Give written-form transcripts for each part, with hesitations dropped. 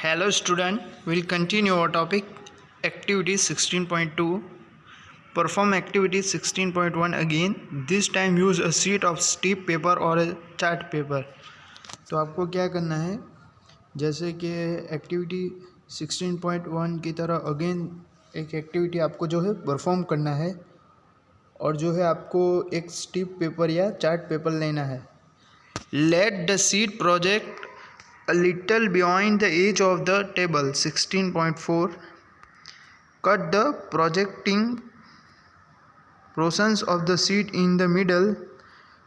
Hello student, we'll continue our topic activity 16.2. Perform activity 16.1 again. This time use a sheet of stiff paper or a chart paper. तो आपको क्या करना है, जैसे कि activity 16.1 की तरह अगेन एक एक्टिविटी आपको जो है परफॉर्म करना है और जो है आपको एक स्टिफ पेपर या चार्ट पेपर लेना है. Let the sheet project a little beyond the edge of the table. 16.4. Cut the projecting portions of the sheet in the middle.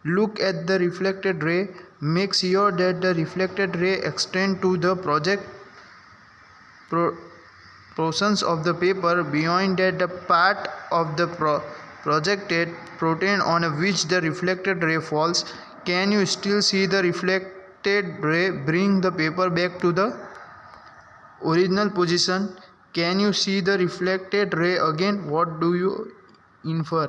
Look at the reflected ray. Make sure that the reflected ray extend to the portions of the paper beyond that the part of the projected protein on which the reflected ray falls. Can you still see the reflected ray? Bring the paper back to the original position. Can you see the reflected ray again? What do you infer?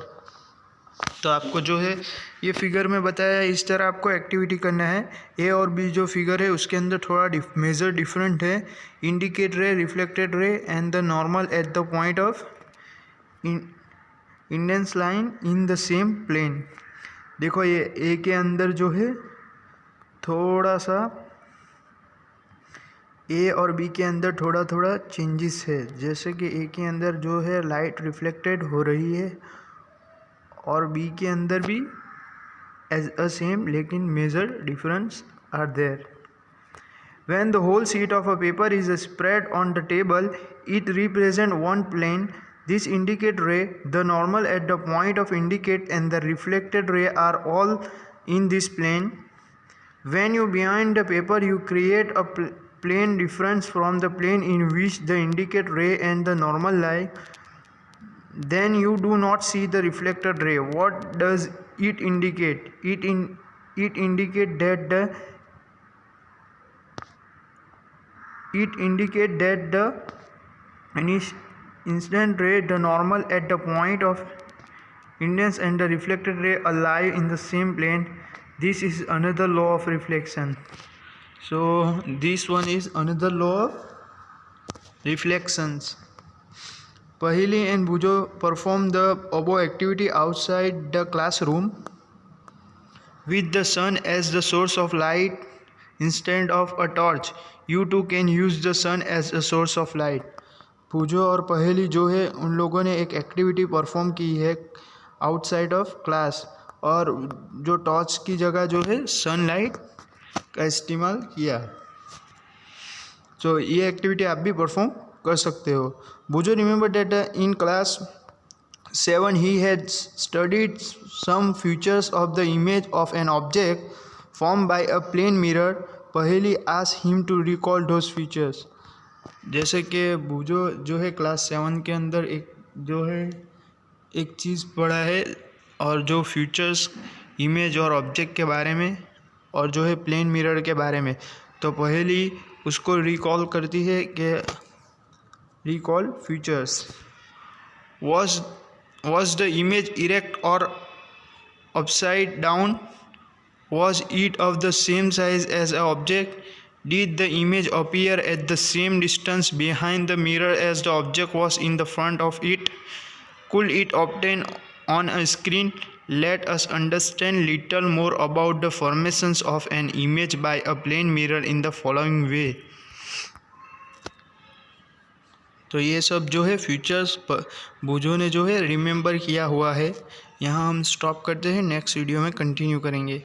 तो आपको जो है ये figure में बताया इस तरह आपको एक्टिविटी करना है. ए और बी जो फिगर है उसके अंदर थोड़ा मेजर डिफरेंट है. Incident ray, reflected ray and the normal at the point of incidence line in the same plane. देखो ये ए के अंदर जो है थोड़ा सा ए और बी के अंदर थोड़ा थोड़ा चेंजेस है. जैसे कि ए के अंदर जो है लाइट रिफ्लेक्टेड हो रही है और बी के अंदर भी एज अ सेम, लेकिन major difference are there. When the whole sheet of a paper is spread on the table, it represents one plane. This indicate ray, the normal at the point of indicate and the reflected ray are all in this plane. When you behind the paper, you create a plane difference from the plane in which the indicate ray and the normal lie. Then you do not see the reflected ray. What does it indicate? It indicate that the incident ray, the normal at the point of incidence and the reflected ray lie in the same plane. This is another law of reflection. So this one is another law of reflections. Pahili and Bujo perform the above activity outside the classroom with the sun as the source of light instead of a torch. You too can use the sun as a source of light. पूजो और पहेली जो है उन लोगों ने एक activity perform की है आउटसाइड ऑफ क्लास, और जो टॉर्च की जगह जो है सनलाइट का इस्तेमाल किया. तो ये एक्टिविटी आप भी परफॉर्म कर सकते हो. बुजो remember that in class 7 he had studied some features of the image of an object formed by a plane mirror. पहेली asked him to recall those features. जैसे कि बुजो जो है क्लास 7 के अंदर एक चीज़ पढ़ा है और जो फीचर्स इमेज और ऑब्जेक्ट के बारे में और जो है प्लेन मिरर के बारे में, तो पहेली उसको रिकॉल करती है कि recall features. Was the image erect or upside down? Was it of the same size as an object? Did the image appear at the same distance behind the mirror as the object was in the front of it? Could it obtain on a screen? Let us understand little more about the formations of an image by a plane mirror in the following way. तो ये सब जो है features बुजो ने जो है remember किया हुआ है. यहाँ हम स्टॉप करते हैं, नेक्स्ट वीडियो में कंटिन्यू करेंगे.